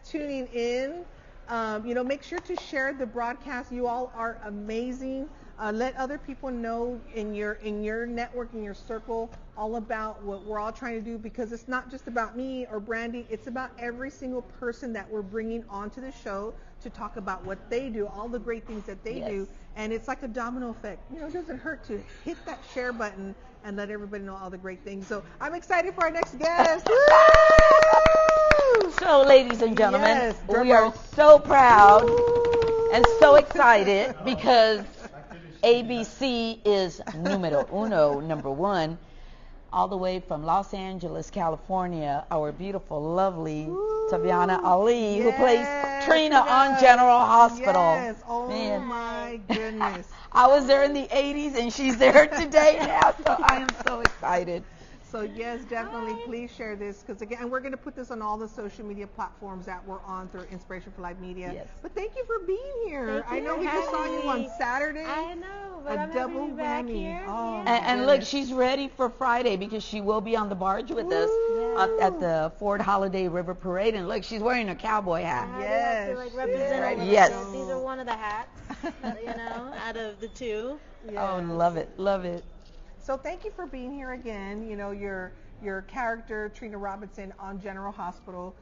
tuning in. Make sure to share the broadcast. You all are amazing. Let other people know in your network, in your circle, all about what we're all trying to do, because it's not just about me or Brandy. It's about every single person that we're bringing onto the show to talk about what they do, all the great things that they do. And it's like a domino effect. It doesn't hurt to hit that share button and let everybody know all the great things. So I'm excited for our next guest. So, ladies and gentlemen, we are so proud and so excited because ABC is numero uno, number one, all the way from Los Angeles, California, our beautiful, lovely Tabyana Ali, who plays Trina on General Hospital. Yes, oh my goodness. I was there in the 80s and she's there today now, so I am so excited. So yes, definitely, please share this, because again, and we're going to put this on all the social media platforms that we're on through Inspiration for Life Media. Yes. But thank you for being here. I know we just saw you on Saturday. I know, but I'm double happy to be back whammy. here. Oh, And look, she's ready for Friday because she will be on the barge with us at the Ford Holiday River Parade. And look, she's wearing a cowboy hat. Yes. To represent all of Yes. us. These are one of the hats, out of the two. Yes. Oh, love it, love it. So thank you for being here again. Your character, Trina Robinson, on General Hospital.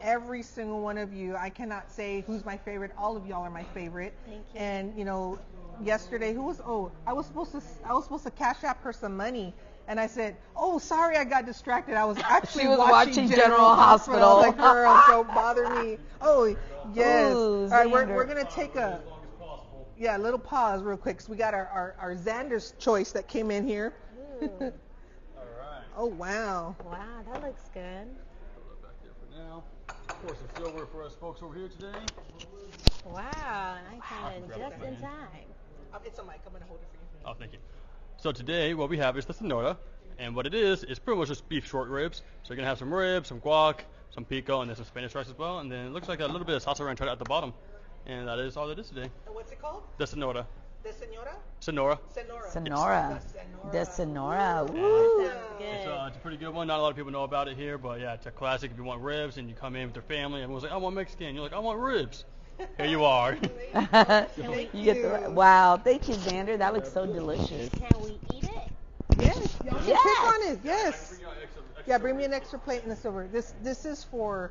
Every single one of you, I cannot say who's my favorite. All of y'all are my favorite. Thank you. And yesterday, I was supposed to cash app her some money, and I said, "Oh, sorry, I got distracted. I was actually She was watching General Hospital." I was like, "Girl, don't bother me." Oh, yes. Ooh, All right, Xander. we're gonna take a little pause real quick. So we got our Xander's choice that came in here. Ooh. Oh wow. Wow, that looks good. Back there for now. Of course, some silver for us folks over here today. Wow, I came in just in time. It's a mic. I'm gonna hold it for you. Oh, thank you. So today, what we have is the Sonora, and what it is pretty much just beef short ribs. So you're gonna have some ribs, some guac, some pico, and then some Spanish rice as well. And then it looks like a little bit of salsa ranchera at the bottom. And that is all it is today. What's it called? The Sonora. The Senora? Sonora. Sonora. Yes. The Sonora. That Woo. sounds good. It's a pretty good one. Not a lot of people know about it here, but yeah, it's a classic. If you want ribs and you come in with your family, everyone's like, "I want Mexican." You're like, "I want ribs." Here you are. You get the wow. Thank you, Xander. That looks so delicious. Can we eat it? Yes. Y'all can Yes. pick on it. Yes. Yeah, bring me an extra plate and a silver. This is for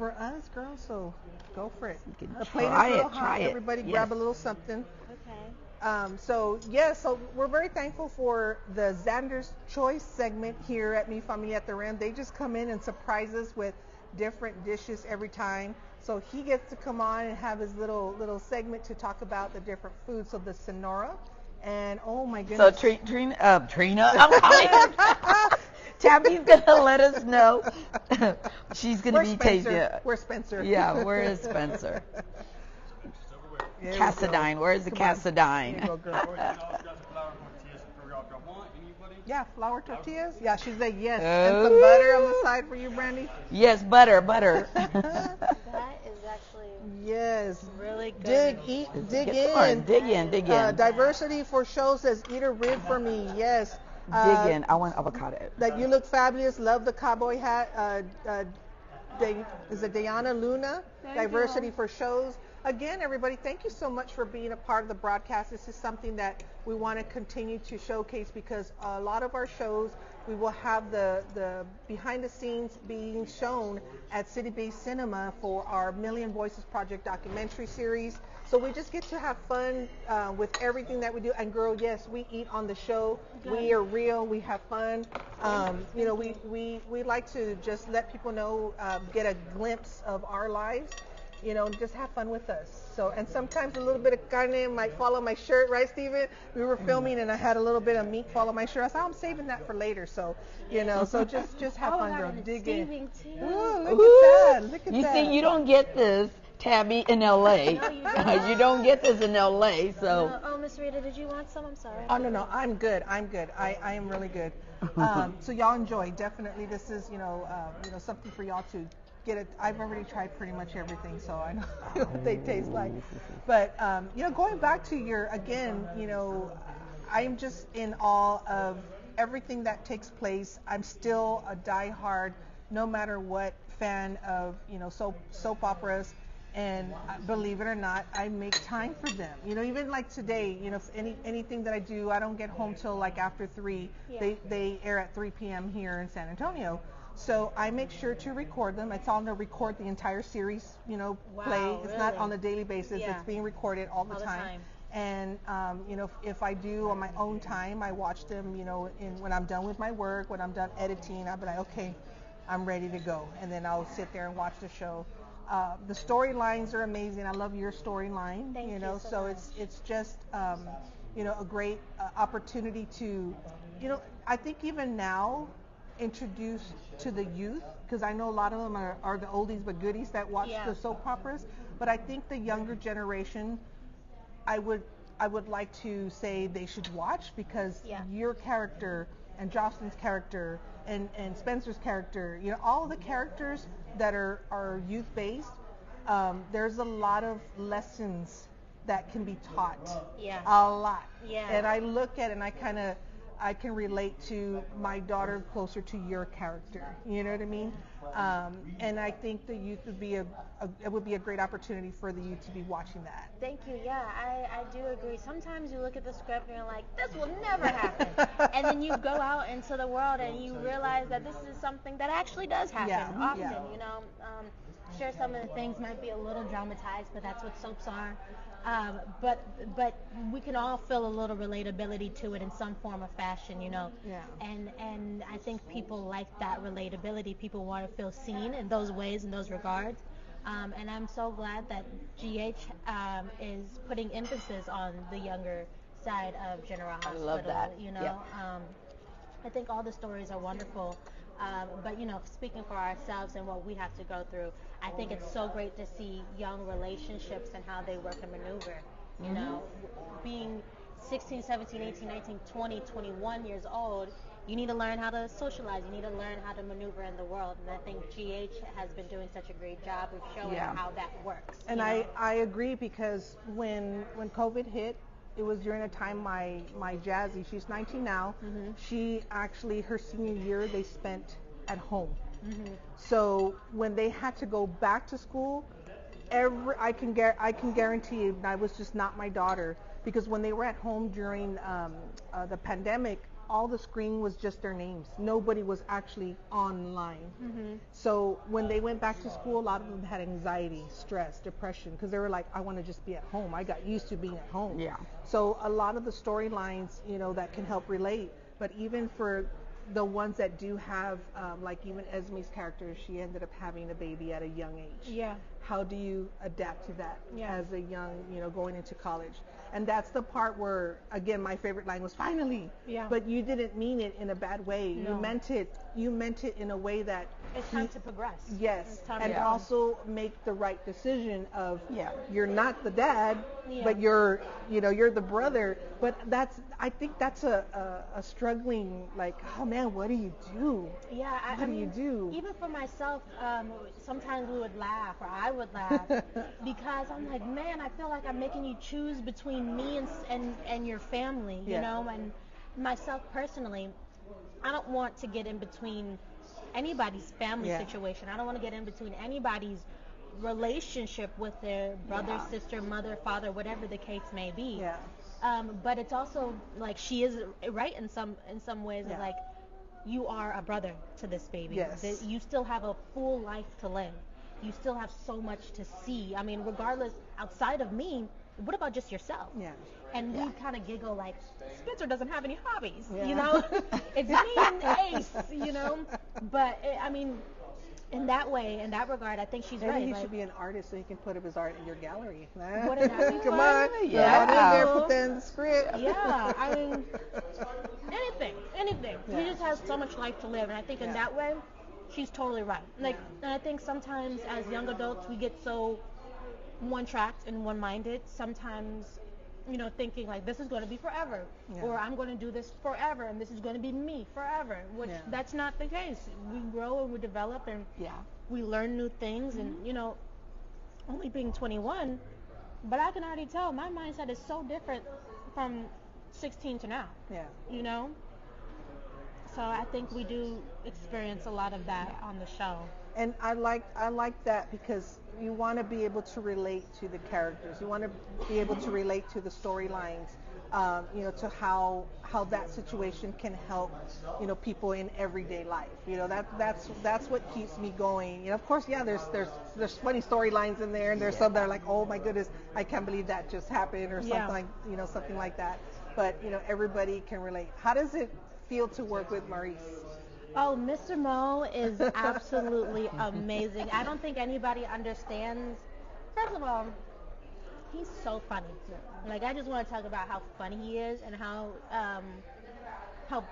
us, girls. So go for it. You can The plate try is a little it, hot. try it. Everybody Yes. grab a little something. Okay. So we're very thankful for the Xander's Choice segment here at Mi Familia at the Rim. They just come in and surprise us with different dishes every time. So he gets to come on and have his little segment to talk about the different foods. So the Sonora, and oh my So goodness. Trina, I'm calling her. Tabby's gonna let us know. She's gonna Where's be Spencer? tasting. Where's Spencer? Yeah, where is Spencer? There we Cassadine. Where is the Come on. Cassadine? There you go, girl. Yeah, flour tortillas. Yeah, she's like yes, and some butter on the side for you, Brandy. Yes, butter. That is actually Yes. really good. Dig Get some more. in. Dig in. Diversity for show says eat a rib for me. Yes. Dig in. I want avocado. That you look fabulous. Love the cowboy hat. Is it Diana Luna? Diversity for shows. Again, everybody, thank you so much for being a part of the broadcast. This is something that we want to continue to showcase, because a lot of our shows, we will have the behind the scenes being shown at City Base Cinema for our Million Voices Project documentary series. So we just get to have fun with everything that we do. And girl, yes, we eat on the show. We are real. We have fun. We like to just let people know, get a glimpse of our lives. Just have fun with us. So, and sometimes a little bit of carne might fall on my shirt, right, Steven? We were filming and I had a little bit of meat fall on my shirt. I said, I'm saving that for later. So, so just have fun, girl. Dig in. Too. Ooh, look at that. You see, you don't get this, Tabby, in L.A. No, you don't. You don't get this in L.A. So. Oh, Miss Rita, did you want some? I'm sorry. Oh, no, I'm good. I am really good. So y'all enjoy. Definitely, this is, something for y'all to get it. I've already tried pretty much everything, so I know what they taste like. But going back to I'm just in awe of everything that takes place. I'm still a diehard, no matter what, fan of, soap operas. And believe it or not, I make time for them. Even like today, anything that I do, I don't get home till like after 3. Yeah. They air at 3 p.m. here in San Antonio. So I make sure to record them. It's on to record the entire series, play. It's not on a daily basis. Yeah. It's being recorded all the time. And, if I do on my own time, I watch them, when I'm done with my work, when I'm done editing, I'll be like, okay, I'm ready to go. And then I'll sit there and watch the show. The storylines are amazing. I love your storyline. Thank you so much. it's just a great opportunity to, I think even now introduce to the youth, because I know a lot of them are the oldies but goodies that watch the soap operas. But I think the younger generation, I would like to say they should watch, because your character and Jocelyn's character and Spencer's character, all of the characters that are youth-based, there's a lot of lessons that can be taught. Yeah. A lot. Yeah. And I look at it and I can relate to my daughter closer to your character. You know what I mean? And I think the youth would be it would be a great opportunity for the youth to be watching that. Thank you. Yeah, I do agree. Sometimes you look at the script and you're like, this will never happen. And then you go out into the world and you realize that this is something that actually does happen often. Yeah. Sure, some of the things might be a little dramatized, but that's what soaps are. But we can all feel a little relatability to it in some form or fashion, Yeah. And I think people like that relatability. People want to feel seen in those ways, in those regards. And I'm so glad that GH is putting emphasis on the younger side of General Hospital. I love that. I think all the stories are wonderful. But speaking for ourselves and what we have to go through, I think it's so great to see young relationships and how they work and maneuver. Being 16, 17, 18, 19, 20, 21 years old, you need to learn how to socialize. You need to learn how to maneuver in the world. And I think GH has been doing such a great job of showing how that works. And I agree, because when COVID hit, it was during a time my Jazzy, she's 19 now, she actually, her senior year, they spent at home. So when they had to go back to school, I can guarantee you that was just not my daughter, because when they were at home during the pandemic, all the screen was just their names. Nobody was actually online. So when they went back to school, a lot of them had anxiety, stress, depression, because they were like, I want to just be at home. I got used to being at home. Yeah. So a lot of the storylines, that can help relate. But even for the ones that do have, like even Esme's character, she ended up having a baby at a young age. Yeah. How do you adapt to that as a young, going into college? And that's the part where, again, my favorite line was finally. Yeah. But you didn't mean it in a bad way. No. You meant it in a way that It's time to progress. Yes, It's time and to also make the right decision of you're not the dad, but you're the brother. But I think that's a struggling, like, oh man, what do you do? Yeah, What do you do? Even for myself, sometimes we would laugh, or I would laugh, because I'm like, man, I feel like I'm making you choose between me and your family, and myself personally, I don't want to get in between anybody's family situation. I don't want to get in between anybody's relationship with their brother, sister, mother, father, whatever the case may be. Yeah. But it's also like she is right in some ways. Of like, you are a brother to this baby. Yes. You still have a full life to live. You still have so much to see. I mean, regardless, outside of me, what about just yourself? Yeah. And we kind of giggle like, Spencer doesn't have any hobbies, Yeah. It's me and Ace, But, in that way, in that regard, I think she's Maybe right. he should be an artist so he can put up his art in your gallery. Wouldn't that be Come fun? on. Yeah. Get in there, put that in the script. Yeah, anything. Yeah. He just has so much life to live, and I think in that way, she's totally right. Like, and I think sometimes as young adults, we get so one-tracked and one-minded. Sometimes, thinking like this is going to be forever, or I'm going to do this forever, and this is going to be me forever. Which that's not the case. We grow and we develop, and we learn new things, and only being 21, but I can already tell my mindset is so different from 16 to now. So I think we do experience a lot of that on the show. And I like that because you want to be able to relate to the characters. You want to be able to relate to the storylines. To how that situation can help, people in everyday life. That's what keeps me going. Of course, yeah, there's funny storylines in there, and there's some that are like, oh my goodness, I can't believe that just happened, or something like that. But everybody can relate. How does it feel to work with Maurice? Oh, Mr. Mo is absolutely amazing. I don't think anybody understands. First of all, he's so funny. Like, I just want to talk about how funny he is and how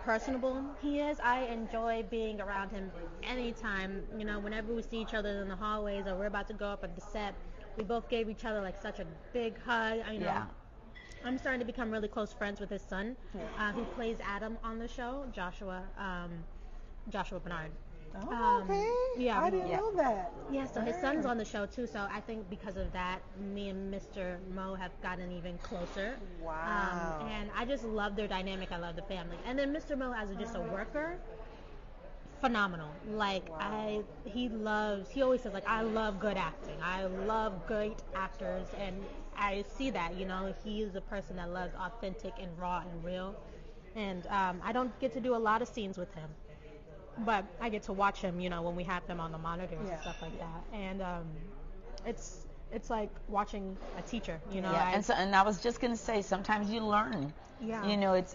personable he is. I enjoy being around him anytime. Whenever we see each other in the hallways or we're about to go up at the set, we both gave each other like such a big hug. I'm starting to become really close friends with his son, who plays Adam on the show, Joshua Benard. Oh, okay. Yeah, I didn't know that. Yeah, so his son's on the show too. So I think because of that, me and Mr. Mo have gotten even closer. Wow. And I just love their dynamic. I love the family. And then Mr. Mo, as just a worker, phenomenal. Like, wow. He always says, like, I love good acting. I love great actors, and I see that. He is a person that loves authentic and raw and real. And I don't get to do a lot of scenes with him, but I get to watch him, when we have him on the monitors and stuff like that. And it's like watching a teacher, Yeah, and I was just going to say, sometimes you learn. Yeah.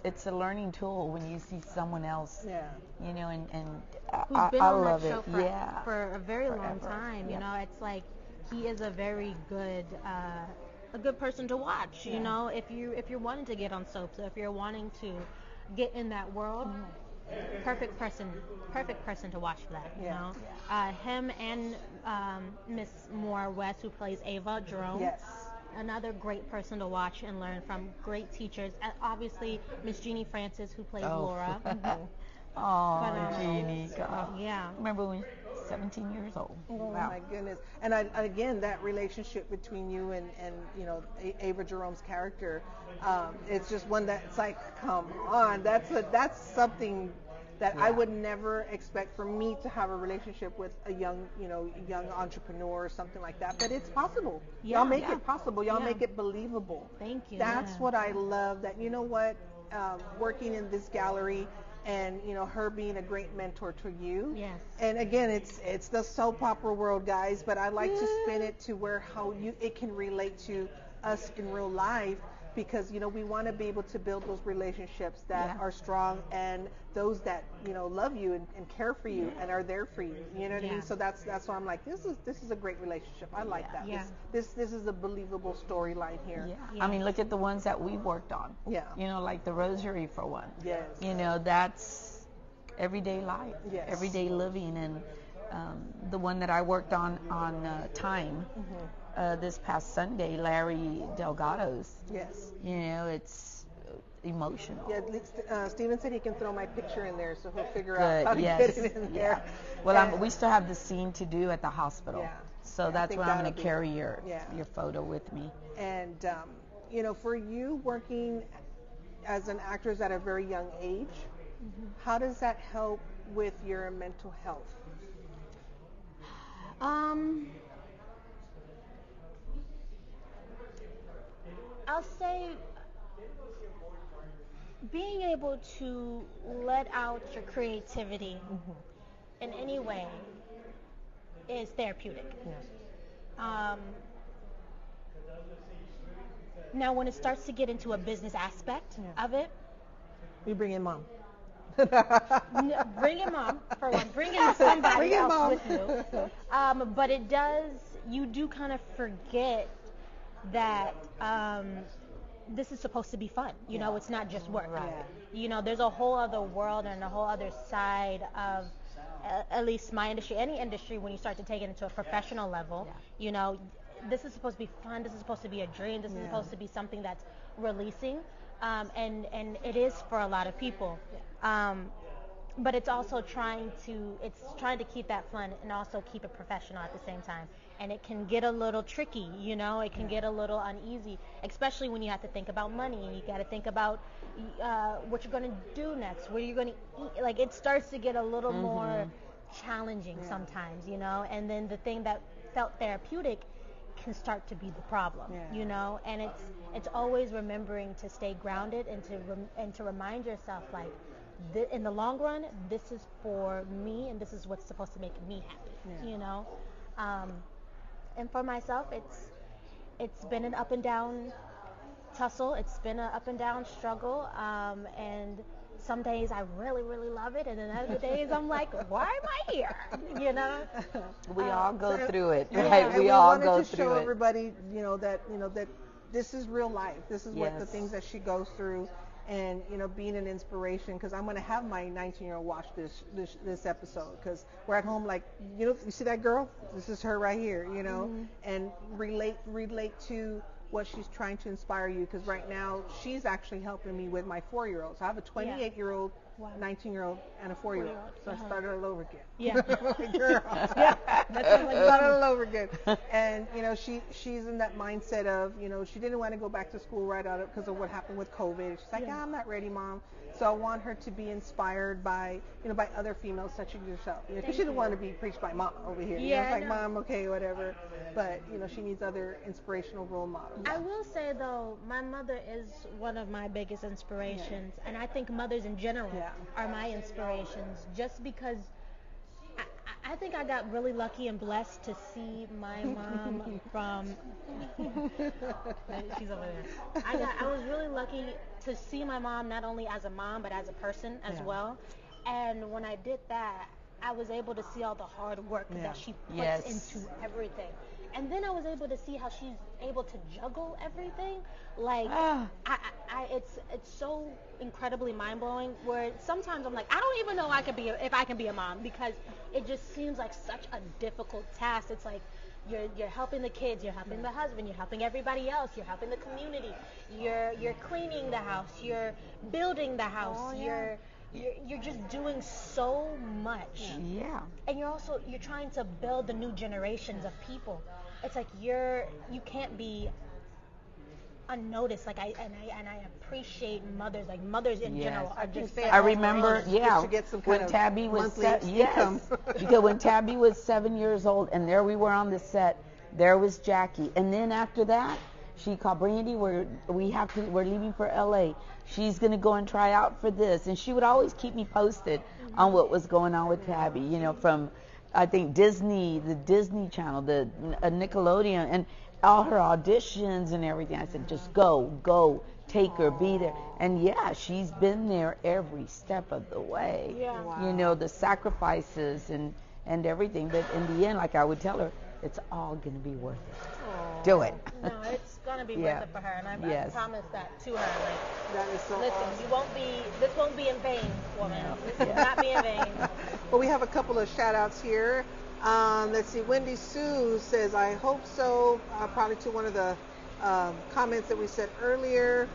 It's a learning tool when you see someone else. Yeah. And who's been I on love that show it. for a very long Forever. time. Yeah. It's like he is a very good a good person to watch. Yeah. If you're wanting to get on soaps, if you're wanting to get in that world. Perfect person to watch for that. Him and Miss Moore West, who plays Ava Jerome. Yes. Another great person to watch and learn from. Great teachers. Obviously, Miss Jeannie Francis, who plays Laura. Oh, Jeannie. God. Yeah. Remember when you were 17 years old? Oh Wow. my goodness. And again, that relationship between you and Ava Jerome's character, it's just one that's like, come on, that's something that I would never expect for me to have a relationship with a young entrepreneur or something like that. But it's possible. Yeah, Y'all make it possible. Y'all Yeah. make it believable. Thank you. That's what I love. That working in this gallery. And her being a great mentor to you. Yes. And again, it's the soap opera world, guys. But I like to spin it to where it can relate to us in real life, because we want to be able to build those relationships that are strong, and those that love you and care for you and are there for you. You know what I mean? So that's why I'm like, this is a great relationship. I like that. Yeah. This is a believable storyline here. Yeah. I mean, look at the ones that we worked on. Yeah. Like the Rosary, for one. Yes. That's everyday life, everyday living. And the one that I worked on Time, this past Sunday, Larry Delgado's. Yes. It's emotional. Yeah, Steven said he can throw my picture in there, so he'll figure out how to get it in there. Well, we still have the scene to do at the hospital. Yeah. So that's where I'm going to carry your photo with me. And, for you working as an actress at a very young age, how does that help with your mental health? I'll say being able to let out your creativity in any way is therapeutic. Now, when it starts to get into a business aspect of it, we bring in mom. Bring in mom, for one. Bring in somebody else with you. But you do kind of forget that this is supposed to be fun. It's not just work. Right. There's a whole other world and a whole other side of, at least my industry, any industry, when you start to take it into a professional level, this is supposed to be fun. This is supposed to be a dream. This is supposed to be something that's releasing. And it is for a lot of people. But it's also trying to keep that fun and also keep it professional at the same time. And it can get a little tricky, it can get a little uneasy, especially when you have to think about money and you got to think about what you're going to do next, where you're going to eat. Like, it starts to get a little more challenging sometimes, you know, and then the thing that felt therapeutic can start to be the problem, you know, and it's always remembering to stay grounded and to remind yourself, like, in the long run, this is for me and this is what's supposed to make me happy, you know. And for myself, it's been an up and down tussle. It's been an up and down struggle, and some days I really, really love it, and then other days I'm like, why am I here? You know. We all go through it, Yeah, right? and We all wanted go to through show it. everybody, that this is real life. This is what the things that she goes through, and being an inspiration. Because I'm going to have my 19-year-old watch this episode, because we're at home, like, you see that girl? This is her right here, and relate to what she's trying to inspire you, because right now she's actually helping me with my 4-year-old. So I have a 28-year-old, 19-year-old, and a 4-year-old. So I started all over again. Yeah. Girl. That's Started all over again. And she's in that mindset of she didn't want to go back to school right out because of what happened with COVID. She's like, I'm not ready, Mom. So I want her to be inspired by by other females such as yourself. Because she didn't want to be preached by Mom over here. It's like, Mom, okay, whatever. But she needs other inspirational role models. I will say, though, my mother is one of my biggest inspirations, and I think mothers in general are my inspirations, just because I think I got really lucky and blessed to see my mom from she's over there. I was really lucky to see my mom not only as a mom but as a person as well. And when I did that, I was able to see all the hard work that she puts into everything. And then I was able to see how she's able to juggle everything. Like, it's so incredibly mind-blowing, where sometimes I'm like, I don't even know if I can be a mom, because it just seems like such a difficult task. It's like you're helping the kids, you're helping the husband, you're helping everybody else, you're helping the community, you're cleaning the house, you're building the house, you're just doing so much. Yeah. And you're trying to build the new generations of people. It's like you can't be unnoticed. Like I appreciate mothers. Like mothers in general are just. I remember, when Tabby was because when Tabby was 7 years old, and there we were on the set. There was Jackie, and then after that, she called Brandy. We're leaving for LA. She's gonna go and try out for this, and she would always keep me posted on what was going on with Tabby. From I think Disney, the Disney Channel, the Nickelodeon, and all her auditions and everything. I said, just go, take her, be there. And she's been there every step of the way. Yeah. Wow. The sacrifices and everything. But in the end, like I would tell her, it's all going to be worth it. Aww. Do it. No, it's going to be worth it for her. And I promised that to her. Like, that is so listen, awesome. This won't be in vain, woman. This will not be in vain. Well, we have a couple of shout outs here. Let's see. Wendy Sue says, I hope so. Probably to one of the comments that we said earlier.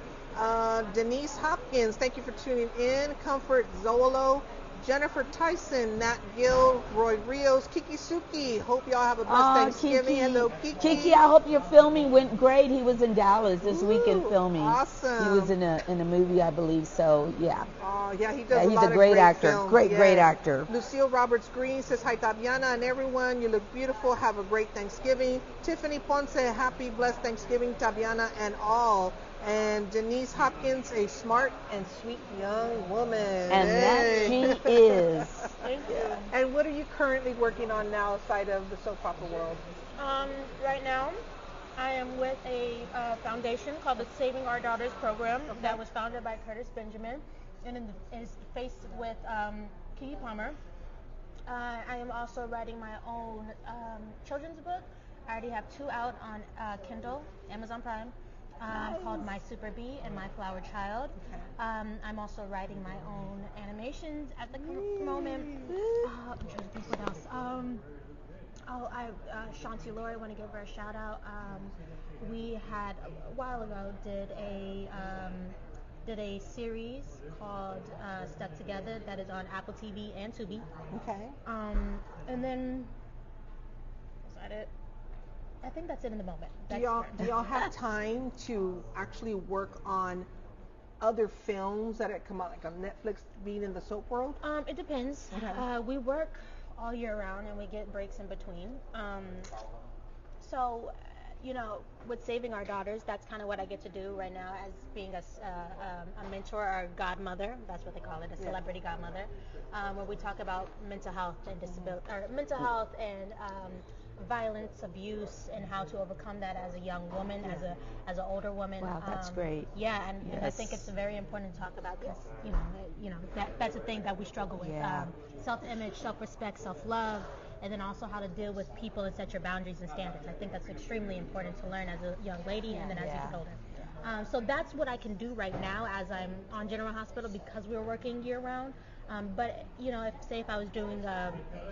Denise Hopkins, thank you for tuning in. Comfort Zolo. Jennifer Tyson, Nat Gill, Roy Rios, Kiki Suki. Hope y'all have a blessed Thanksgiving. Kiki. Hello, Kiki. Kiki, I hope your filming went great. He was in Dallas this weekend filming. Awesome. He was in a movie, I believe. So yeah. Oh yeah, he does. He's a lot a great of great actor. films. Great actor. Lucille Roberts Green says, hi Tabyana and everyone. You look beautiful. Have a great Thanksgiving. Tiffany Ponce, happy blessed Thanksgiving, Tabyana and all. And Denise Hopkins, a smart and sweet young woman. And that she is. Thank you. And what are you currently working on now outside of the soap opera world? Right now, I am with a foundation called the Saving Our Daughters Program that was founded by Curtis Benjamin and is faced with Kiki Palmer. I am also writing my own children's book. I already have 2 out on Kindle, Amazon Prime. Called My Super Bee and My Flower Child. Okay. I'm also writing my own animations at the moment. I'm trying to think what else. Shanti Lori, I want to give her a shout out. We had a while ago did a series called Stuck Together that is on Apple TV and Tubi. Okay. And then was that it? I think that's it in the moment. Do y'all have time to actually work on other films that have come out, like on Netflix, being in the soap world? It depends. Okay. We work all year round, and we get breaks in between. So, with saving our daughters, that's kind of what I get to do right now as being a mentor or godmother. That's what they call it, a celebrity godmother, where we talk about mental health and disability, or mental health and violence, abuse, and how to overcome that as a young woman, as an older woman. Wow, that's great. Yeah, and I think it's very important to talk about because that's a thing that we struggle with. Yeah. Self-image, self-respect, self-love, and then also how to deal with people and set your boundaries and standards. I think that's extremely important to learn as a young lady and then as you get older. So that's what I can do right now as I'm on General Hospital because we're working year round. But if I was doing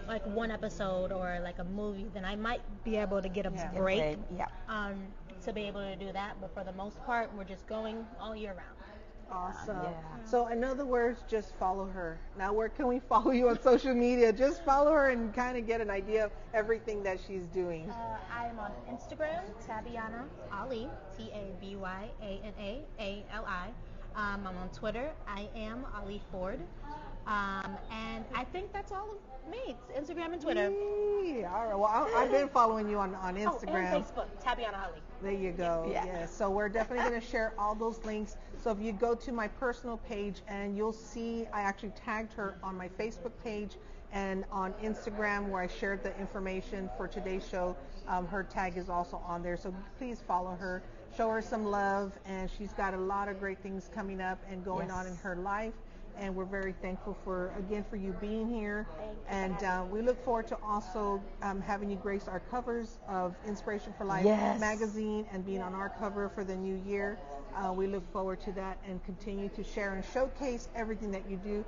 like one episode or like a movie, then I might be able to get a break to be able to do that. But for the most part, we're just going all year round. Awesome. So in other words, just follow her. Now, where can we follow you on social media? Just follow her and kind of get an idea of everything that she's doing. I am on Instagram, Tabyana Ali, Tabyana Ali. I'm on Twitter. I am Ali Ford. And I think that's all of me. It's Instagram and Twitter. Yee. All right. Well, I've been following you on Instagram. And Facebook, Tabyana Ali. There you go. Yeah. So we're definitely going to share all those links. So if you go to my personal page and you'll see I actually tagged her on my Facebook page and on Instagram where I shared the information for today's show. Her tag is also on there. So please follow her. Show her some love. And she's got a lot of great things coming up and going on in her life. And we're very thankful for you being here. And we look forward to also having you grace our covers of Inspiration for Life magazine and being on our cover for the new year. We look forward to that and continue to share and showcase everything that you do.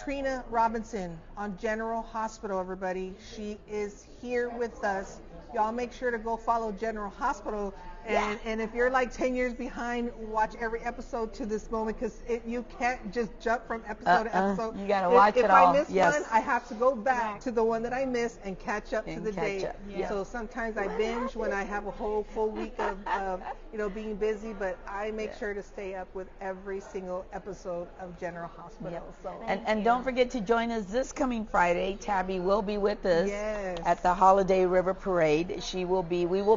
Trina Robinson on General Hospital, everybody. She is here with us. Y'all make sure to go follow General Hospital. And if you're like 10 years behind, watch every episode to this moment because you can't just jump from episode to episode. You got to watch it all. If I miss one, I have to go back to the one that I missed and catch up to the date. So sometimes I binge when I have a whole full week of being busy, but I make sure to stay up with every single episode of General Hospital. So and don't forget to join us this coming Friday. Tabby will be with us at the Holiday River Parade. We will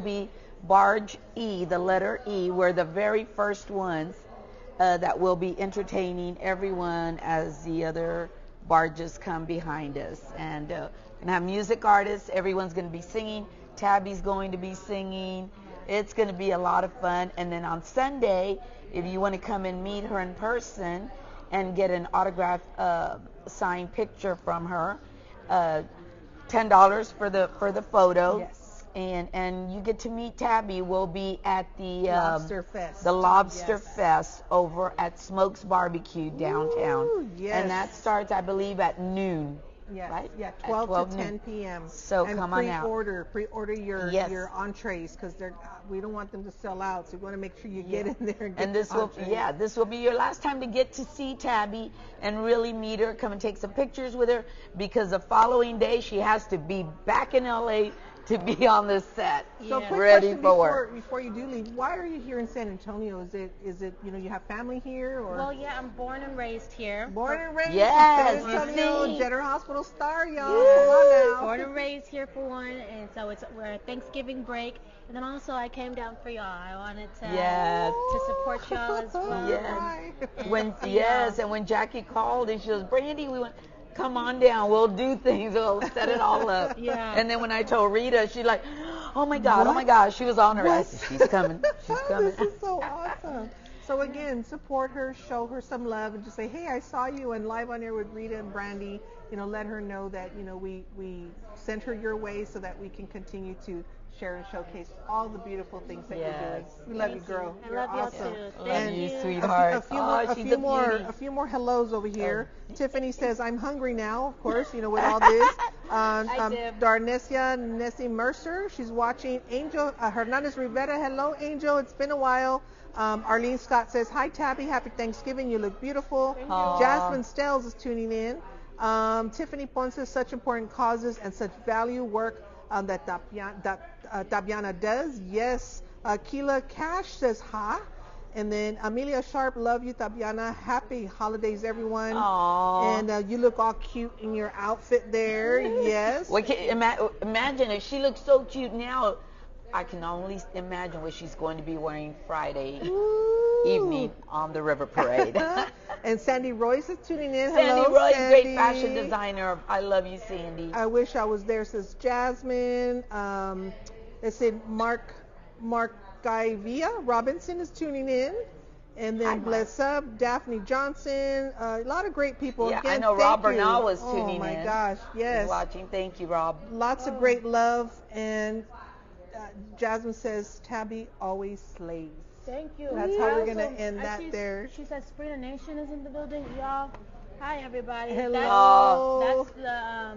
be Barge E, the letter E. We're the very first ones that will be entertaining everyone as the other barges come behind us. And we're going to have music artists. Everyone's going to be singing. Tabby's going to be singing. It's going to be a lot of fun. And then on Sunday, if you want to come and meet her in person and get an autographed signed picture from her, $10 for the photo. Yes. And you get to meet Tabby. We'll be at the Lobster Fest. The Lobster Fest over at Smokes Barbecue downtown. Ooh, yes. And that starts, I believe, at noon. Yes. Right? Yeah, 12 to 10 p.m. So and come on out. Pre-order your entrees because we don't want them to sell out. So we want to make sure you get in there and get this will be your last time to get to see Tabby and really meet her. Come and take some pictures with her because the following day she has to be back in LA to be on the set, so ready for before you do leave. Why are you here in San Antonio? Is it you have family here or? Well, yeah, I'm born and raised here. Born and raised. Yes, San Antonio General Hospital star, y'all. Yes. Come on now. Born and raised here for one, and so we're a Thanksgiving break, and then also I came down for y'all. I wanted to support y'all as well. Yes. And when Jackie called and she goes, Brandy, we want. Come on down, we'll do things, we'll set it all up. And then when I told Rita, she's like, oh my God, she was on her. I said, she's coming. This is so awesome. So again, support her, show her some love, and just say, hey, I saw you and live on air with Rita and Brandy. Let her know that we sent her your way so that we can continue to share and showcase all the beautiful things that you're doing. We love you, girl. I love you awesome. too. Love you, sweetheart. A few more hellos over here. Tiffany says, I'm hungry now, of course, with all this. Darnesia Nessie Mercer, she's watching. Angel Hernandez Rivera, hello, Angel. It's been a while. Arlene Scott says, hi, Tabby. Happy Thanksgiving. You look beautiful. Jasmine Stells is tuning in. Tiffany Ponce, such important causes and such value work that Tabyana does. Yes. Keela Cash says, ha. And then Amelia Sharp, love you, Tabyana. Happy holidays, everyone. Aww. And you look all cute in your outfit there. Yes. Well, imagine if she looks so cute now. I can only imagine what she's going to be wearing Friday evening on the River Parade. And Sandy Royce is tuning in. Sandy Hello, Royce, Sandy. great fashion designer. I love you, Sandy. I wish I was there, says Jasmine. Let's see, Mark Gaivia Robinson is tuning in. And then bless up, Daphne Johnson, a lot of great people. Yeah, Again, I know Rob Bernal was tuning in. Oh my gosh, yes. He's watching. Thank you, Rob. Lots of great love. And Jasmine says, Tabby always slays. Thank you. That's how we're going to end that there. She says Springer Nation is in the building. Y'all, hi everybody. Hello. That's the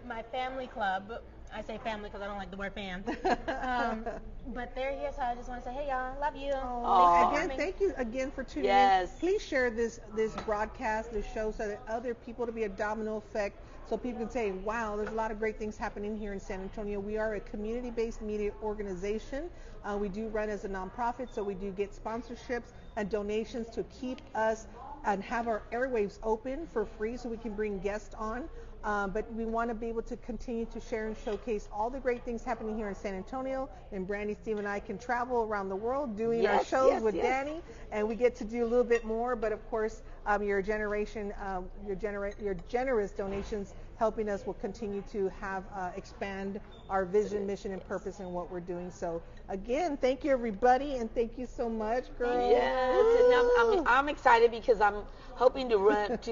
my family club. I say family because I don't like the word fam. But they're here, so I just want to say, hey y'all, love you. Again, thank you again for tuning in. Please share this broadcast, this show, so that other people, to be a domino effect, so people can say, wow, there's a lot of great things happening here in San Antonio. We are a community-based media organization. We do run as a nonprofit, so we do get sponsorships and donations to keep us and have our airwaves open for free so we can bring guests on. But we want to be able to continue to share and showcase all the great things happening here in San Antonio. And Brandy, Steve, and I can travel around the world doing our shows with Danny, and we get to do a little bit more. But of course, your generous donations helping us will continue to have expand our vision, mission, and purpose in what we're doing. So again, thank you everybody, and thank you so much, girl. Yes, and I'm excited because I'm hoping to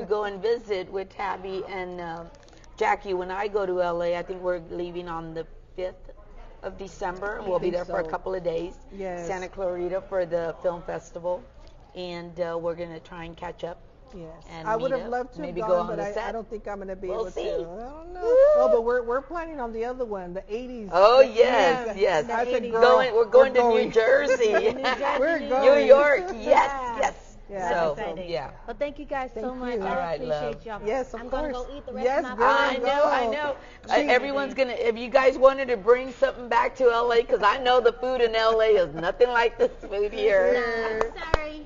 go and visit with Tabby and Jackie when I go to LA. I think we're leaving on the 5th of December. We'll be there for a couple of days. Yes. Santa Clarita for the film festival, and we're going to try and catch up. Yes, and I would have loved to maybe have go gone, on but the set. I don't think I'm going to be We'll able see. to. I don't know. Oh, but we're planning on the other one, the 80s. Oh yes. I said, girl, we're going to New Jersey. We're going. New York. Yes. Yeah. So exciting. yeah. Well, thank you guys so much. you. I All right, appreciate love. y'all. Yes, of I'm course. gonna go eat the rest Yes, of my girl, food. I know. Everyone's gonna. If you guys wanted to bring something back to LA, because I know the food in LA is nothing like this food here. Sorry.